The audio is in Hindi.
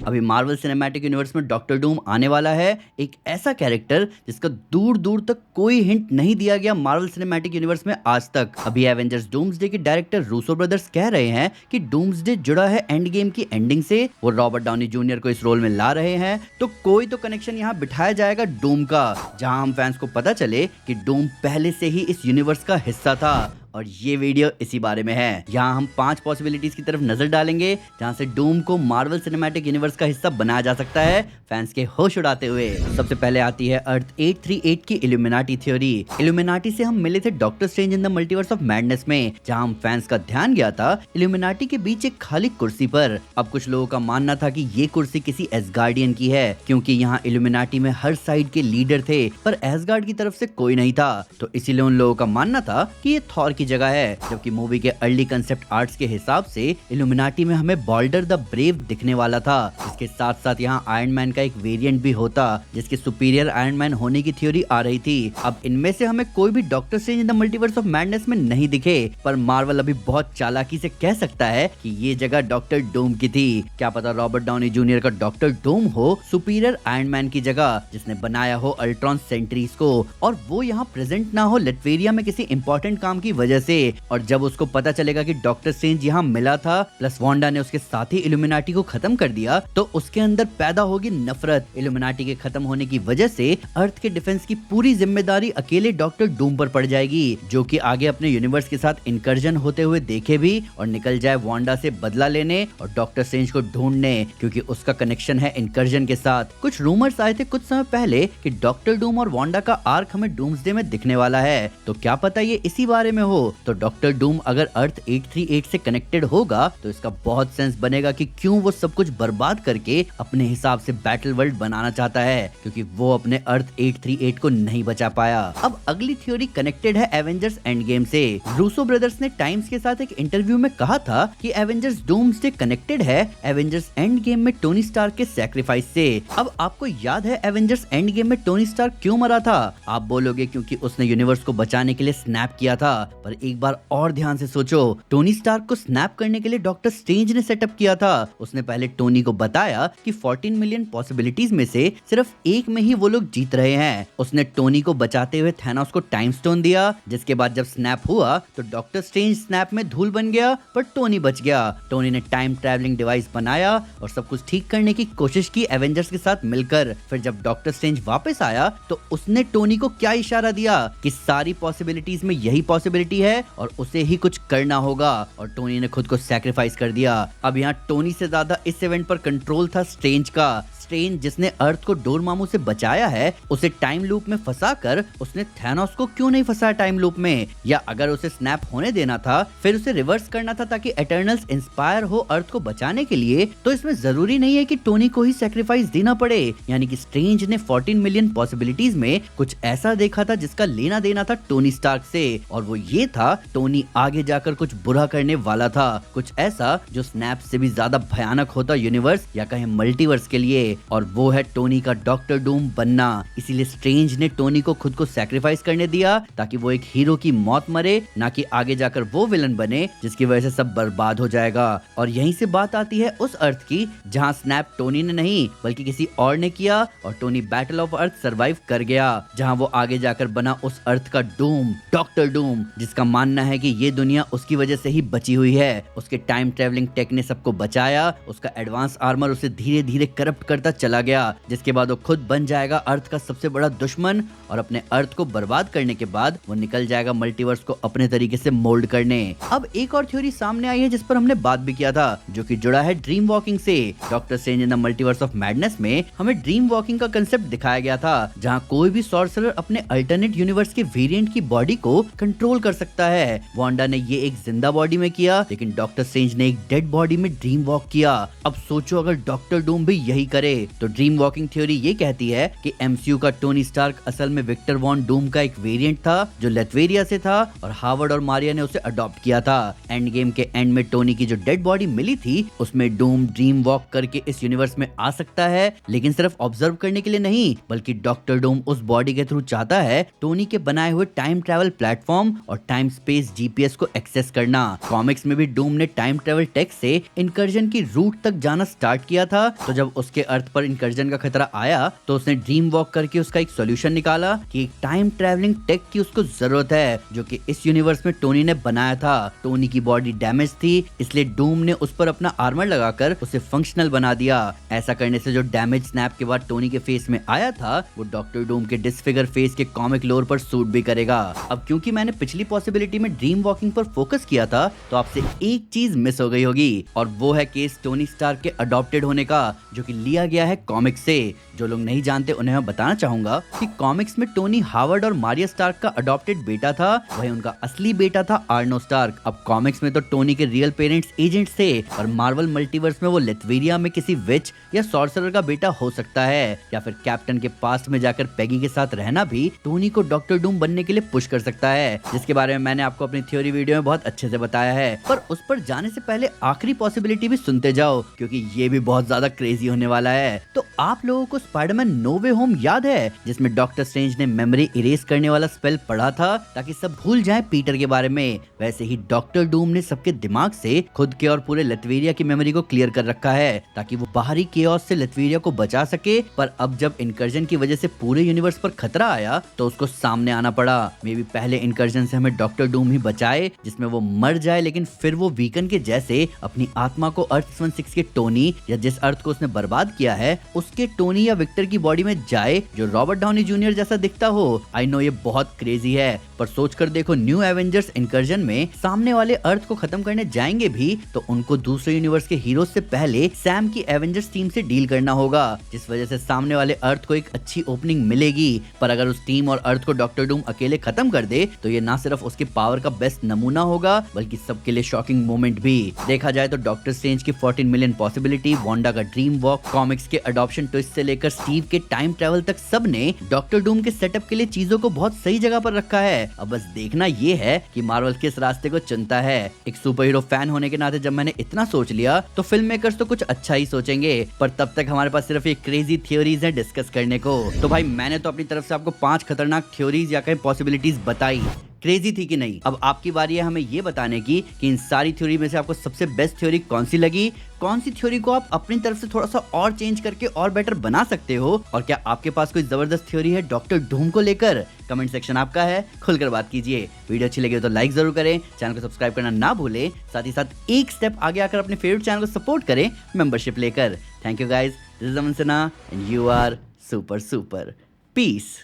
अभी मार्वल सिनेमैटिक यूनिवर्स में डॉक्टर डूम आने वाला है, एक ऐसा कैरेक्टर जिसका दूर दूर तक कोई हिंट नहीं दिया गया मार्वल सिनेमैटिक यूनिवर्स में आज तक। अभी एवेंजर्स डूम्सडे के डायरेक्टर रूसो ब्रदर्स कह रहे हैं कि डूम्सडे जुड़ा है एंड गेम की एंडिंग से, वो रॉबर्ट डाउनी जूनियर को इस रोल में ला रहे हैं, तो कोई तो कनेक्शन यहाँ बिठाया जाएगा डूम का, जहां हम फैंस को पता चले कि डूम पहले से ही इस यूनिवर्स का हिस्सा था। और ये वीडियो इसी बारे में है। यहाँ हम 5 पॉसिबिलिटीज की तरफ नजर डालेंगे जहाँ से डूम को मार्वल सिनेमैटिक यूनिवर्स का हिस्सा बनाया जा सकता है, फैंस के होश उड़ाते हुए। सबसे पहले आती है अर्थ 838 की इल्यूमिनाटी थ्योरी। इल्यूमिनाटी से हम मिले थे doctor strange in the multiverse of madness में, जहाँ हम फैंस का ध्यान गया था इल्यूमिनाटी के बीच एक खाली कुर्सी पर। अब कुछ लोगों का मानना था कि ये कुर्सी किसी एसगार्डियन की है, क्योंकि यहाँ इल्यूमिनाटी में हर साइड के लीडर थे पर एसगार्ड की तरफ से कोई नहीं था, तो इसीलिए उन लोगों का मानना था कि ये थॉर की जगह है। जबकि मूवी के अर्ली कंसेप्ट आर्ट्स के हिसाब से इल्यूमिनाटी में हमें बॉल्डर द ब्रेव दिखने वाला था। इसके साथ साथ यहाँ आयरन मैन का एक वेरिएंट भी होता, जिसके सुपीरियर आयरन मैन होने की थ्योरी आ रही थी। अब इनमें से हमें कोई भी doctor strange in the multiverse of madness में नहीं दिखे, पर मार्वल अभी बहुत चालाकी से कह सकता है कि ये जगह डॉक्टर डूम की थी। क्या पता रॉबर्ट डाउनी जूनियर का डॉक्टर डूम हो सुपीरियर आयरन मैन की जगह, जिसने बनाया हो अल्ट्रॉन सेंट्रीज को, और वो यहाँ प्रेजेंट ना हो लेटवेरिया में किसी इंपॉर्टेंट काम की वजह से। और जब उसको पता चलेगा कि डॉक्टर स्ट्रेंज यहाँ मिला था प्लस वांडा ने उसके साथ ही इल्यूमिनाटी को खत्म कर दिया, तो उसके अंदर पैदा होगी नफरत। इल्यूमिनाटी के खत्म होने की वजह से अर्थ के डिफेंस की पूरी जिम्मेदारी अकेले डॉक्टर डूम पर पड़ जाएगी, जो कि आगे अपने यूनिवर्स के साथ इनकर्जन होते हुए देखे भी और निकल जाए वांडा से बदला लेने और डॉक्टर स्ट्रेंज को ढूंढने, क्योंकि उसका कनेक्शन है इनकर्जन के साथ। कुछ रूमर्स आए थे कुछ समय पहले कि डॉक्टर डूम और वांडा का आर्क हमें डूम्सडे में दिखने वाला है, तो क्या पता ये इसी बारे में हो। तो डॉक्टर डूम अगर अर्थ 838 से कनेक्टेड होगा तो इसका बहुत सेंस बनेगा कि क्यों वो सब कुछ बर्बाद करके अपने हिसाब से बैटल वर्ल्ड बनाना चाहता है, क्योंकि वो अपने अर्थ 838 को नहीं बचा पाया। अब अगली थ्योरी कनेक्टेड है एवेंजर्स एंड गेम से। रूसो ब्रदर्स ने टाइम्स के साथ एक इंटरव्यू में कहा था कि एवेंजर्स डूम्सडे कनेक्टेड है एवेंजर्स एंड गेम में टोनी स्टार्क के सैक्रिफाइस से। अब आपको याद है एवेंजर्स एंड गेम में टोनी स्टार्क क्यों मरा था? आप बोलोगे क्योंकि उसने यूनिवर्स को बचाने के लिए स्नैप किया था, पर एक बार और ध्यान से सोचो, टोनी स्टार्क को स्नैप करने के लिए डॉक्टर स्ट्रेंज ने सेटअप किया था। उसने पहले टोनी को बताया कि 14 मिलियन पॉसिबिलिटीज में से सिर्फ एक में ही वो लोग जीत रहे हैं। उसने टोनी को बचाते हुए थैनोस को टाइम स्टोन दिया, जिसके बाद जब स्नैप हुआ तो डॉक्टर स्ट्रेंज स्नैप में धूल बन गया पर टोनी बच गया। टोनी ने टाइम ट्रैवलिंग डिवाइस बनाया और सब कुछ ठीक करने की कोशिश की एवेंजर्स के साथ मिलकर। फिर जब डॉक्टर स्ट्रेंज वापस आया तो उसने टोनी को क्या इशारा दिया कि सारी पॉसिबिलिटीज में यही पॉसिबिलिटी है और उसे ही कुछ करना होगा, और टोनी ने खुद को सैक्रिफाइस कर दिया। अब यहाँ टोनी से ज्यादा इस इवेंट पर कंट्रोल था स्ट्रेंज का। स्ट्रेंज जिसने अर्थ को डोरमामू से बचाया है, उसे टाइम लूप में फंसाकर उसने थैनोस को क्यों नहीं फंसाया टाइम लूप में? या अगर उसे स्नैप होने देना था फिर उसे रिवर्स करना था ताकि एटर्नल्स इंस्पायर हो अर्थ को बचाने के लिए, तो इसमें जरूरी नहीं है कि टोनी को ही सैक्रिफाइस देना पड़े। यानी कि स्ट्रेंज ने 14 मिलियन पॉसिबिलिटीज में कुछ ऐसा देखा था जिसका लेना देना था टोनी स्टार्क से, और वो ये था टोनी आगे जाकर कुछ बुरा करने वाला था, कुछ ऐसा जो स्नैप से भी ज्यादा भयानक होता यूनिवर्स या कहें मल्टीवर्स के लिए, और वो है टोनी का डॉक्टर डूम बनना। इसीलिए स्ट्रेंज ने टोनी को खुद को सैक्रिफाइस करने दिया ताकि वो एक हीरो की मौत मरे, ना कि आगे जाकर वो विलन बने जिसकी वजह से सब बर्बाद हो जाएगा। और यहीं से बात आती है उस अर्थ की जहां स्नैप टोनी ने नहीं बल्कि किसी और ने किया और Tony battle of earth survive कर गया, जहां वो आगे जाकर बना उस अर्थ का डूम, डॉक्टर डूम, जिसका मानना है कि ये दुनिया उसकी वजह से ही बची हुई है। उसके टाइम ट्रेवलिंग टेक ने सबको बचाया, उसका एडवांस आर्मर उसे धीरे धीरे करप्ट करता चला गया, जिसके बाद वो खुद बन जाएगा अर्थ का सबसे बड़ा दुश्मन, और अपने अर्थ को बर्बाद करने के बाद वो निकल जाएगा मल्टीवर्स को अपने तरीके से मोल्ड करने। अब एक और थ्योरी सामने आई है जिस पर हमने बात भी किया था, जो कि जुड़ा है ड्रीम वॉकिंग से। Doctor strange in the multiverse of madness में हमें ड्रीम वॉकिंग का कंसेप्ट दिखाया गया था, जहां कोई भी सॉर्सरर अपने अल्टरनेट यूनिवर्स के वेरिएंट की बॉडी को कंट्रोल कर सकता है। वांडा ने ये एक जिंदा बॉडी में किया, लेकिन डॉक्टर स्ट्रेंज ने एक डेड बॉडी में ड्रीम वॉक किया। अब सोचो अगर डॉक्टर डूम भी यही करे, तो ड्रीम वॉकिंग थ्योरी ये कहती है कि एमसीयू का टोनी स्टार्क असल में विक्टर वॉन डूम का एक वेरिएंट था जो लेटवेरिया से था, और हावर्ड और मारिया ने उसे अडॉप्ट किया था। एंड गेम के एंड में टोनी की जो डेड बॉडी मिली थी उसमें डूम ड्रीम वॉक करके इस यूनिवर्स में आ सकता है, लेकिन सिर्फ ऑब्जर्व करने के लिए नहीं, बल्कि डॉक्टर डूम उस बॉडी के थ्रू चाहता है टोनी के बनाए हुए टाइम ट्रैवल प्लेटफॉर्म और टाइम स्पेस जीपीएस को एक्सेस करना। कॉमिक्स में भी डूम ने टाइम ट्रेवल टेक से इनकर्जन की रूट तक जाना स्टार्ट किया था। तो जब उसके अर्थ पर इनकर्जन का खतरा आया तो उसने ड्रीम वॉक करके उसका एक सॉल्यूशन निकाला कि एक टाइम ट्रेवलिंग टेक की उसको जरूरत है, जो कि इस यूनिवर्स में टोनी ने बनाया था। टोनी की बॉडी डैमेज थी, इसलिए डूम ने उस पर अपना आर्मर लगाकर उसे फंक्शनल बना दिया। ऐसा करने से जो डैमेज स्नैप के बाद टोनी के फेस में आया था वो डॉक्टर डूम के डिसफिगर फेस के कॉमिक लोर पर सूट भी करेगा। अब क्योंकि मैंने पिछली पॉसिबिलिटी में ड्रीम वॉकिंग पर फोकस किया था तो आपसे एक चीज मिस हो गई होगी, और वो है केस टोनी स्टार्क के अडॉप्टेड होने का, जो कि लिया गया है कॉमिक्स से। जो लोग नहीं जानते उन्हें मैं बताना चाहूंगा कि कॉमिक्स में टोनी हावर्ड और मारिया स्टार्क का अडॉप्टेड बेटा था, वही उनका असली बेटा था आर्नो स्टार्क। अब कॉमिक्स में तो टोनी के रियल पेरेंट्स एजेंट्स थे, और मार्वल मल्टीवर्स में वो लिथवेरिया में किसी विच या सॉर्सरर का बेटा हो सकता है, या फिर कैप्टन के पास्ट में जाकर पेगी के साथ रहना भी टोनी को डॉक्टर डूम बनने के लिए पुश कर सकता है, जिसके बारे में मैंने आपको अपनी थ्योरी वीडियो में बहुत अच्छे से बताया है। पर उस पर जाने से पहले आखिरी पॉसिबिलिटी भी सुनते जाओ, क्योंकि ये भी बहुत ज्यादा क्रेजी होने वाला है। तो आप लोगों को स्पाइडरमैन नो वे होम याद है, जिसमें डॉक्टर स्ट्रेंज ने मेमोरी इरेज करने वाला स्पेल पढ़ा था ताकि सब भूल जाएं पीटर के बारे में? वैसे ही डॉक्टर डूम ने सबके दिमाग से खुद के और पूरे लिथवेरिया की मेमोरी को क्लियर कर रखा है ताकि वो बाहरी केओस से लिथवेरिया को बचा सके। पर अब जब इनकर्जन की वजह से पूरे यूनिवर्स पर खतरा आया तो उसको सामने आना पड़ा। मे बी पहले इनकर्जन से हमें डॉक्टर डूम ही बचाए, जिसमें वो मर जाए, लेकिन फिर वो वीकन के जैसे अपनी आत्मा को अर्थ 16 के टोनी या जिस अर्थ को उसने बर्बाद किया है उसके टोनी या विक्टर की बॉडी में जाए, जो रॉबर्ट डाउनी जूनियर जैसा दिखता हो। आई नो ये बहुत क्रेजी है, पर सोच कर देखो, न्यू एवेंजर्स इनकर्जन में सामने वाले अर्थ को खत्म करने जाएंगे भी तो उनको दूसरे यूनिवर्स के हीरोज से पहले सैम की एवेंजर्स टीम से डील करना होगा, जिस वजह से सामने वाले अर्थ को एक अच्छी ओपनिंग मिलेगी। पर अगर उस टीम और अर्थ को डॉक्टर डूम अकेले खत्म कर दे तो ये ना सिर्फ उसके पावर का बेस्ट नमूना होगा बल्कि सबके लिए शॉकिंग मोमेंट भी। देखा जाए तो डॉक्टर स्ट्रेंज की 14 मिलियन पॉसिबिलिटी, वांडा का ड्रीम वॉक, कॉमिक्स के अडॉप्शन ट्विस्ट से लेकर स्टीव के टाइम ट्रेवल तक, सब ने डॉक्टर डूम के सेटअप के लिए चीजों को बहुत सही जगह पर रखा है। अब बस देखना ये है कि मार्वल किस रास्ते को चुनता है। एक सुपर हीरो फैन होने के नाते जब मैंने इतना सोच लिया तो फिल्म मेकर्स तो कुछ अच्छा ही सोचेंगे, पर तब तक हमारे पास सिर्फ ये क्रेजी थ्योरीज है डिस्कस करने को। तो भाई मैंने तो अपनी तरफ से आपको 5 खतरनाक थ्योरीज या कहीं पॉसिबिलिटीज बताई, क्रेजी थी कि नहीं? अब आपकी बारी है हमें ये बताने की कि इन सारी थ्योरी में से आपको सबसे बेस्ट थ्योरी कौन सी लगी, कौन सी थ्योरी को आप अपनी तरफ से थोड़ा सा और चेंज करके और बेटर बना सकते हो, और क्या आपके पास कोई जबरदस्त थ्योरी है डॉक्टर डूम को लेकर? कमेंट सेक्शन आपका है, खुलकर बात कीजिए। वीडियो अच्छी लगी तो लाइक जरूर करें, चैनल को सब्सक्राइब करना ना भूलें, साथ ही साथ एक स्टेप आगे आकर अपने फेवरेट चैनल को सपोर्ट करें मेंबरशिप लेकर। Thank you guys, this is Aman Sinha and you are super super. Piece.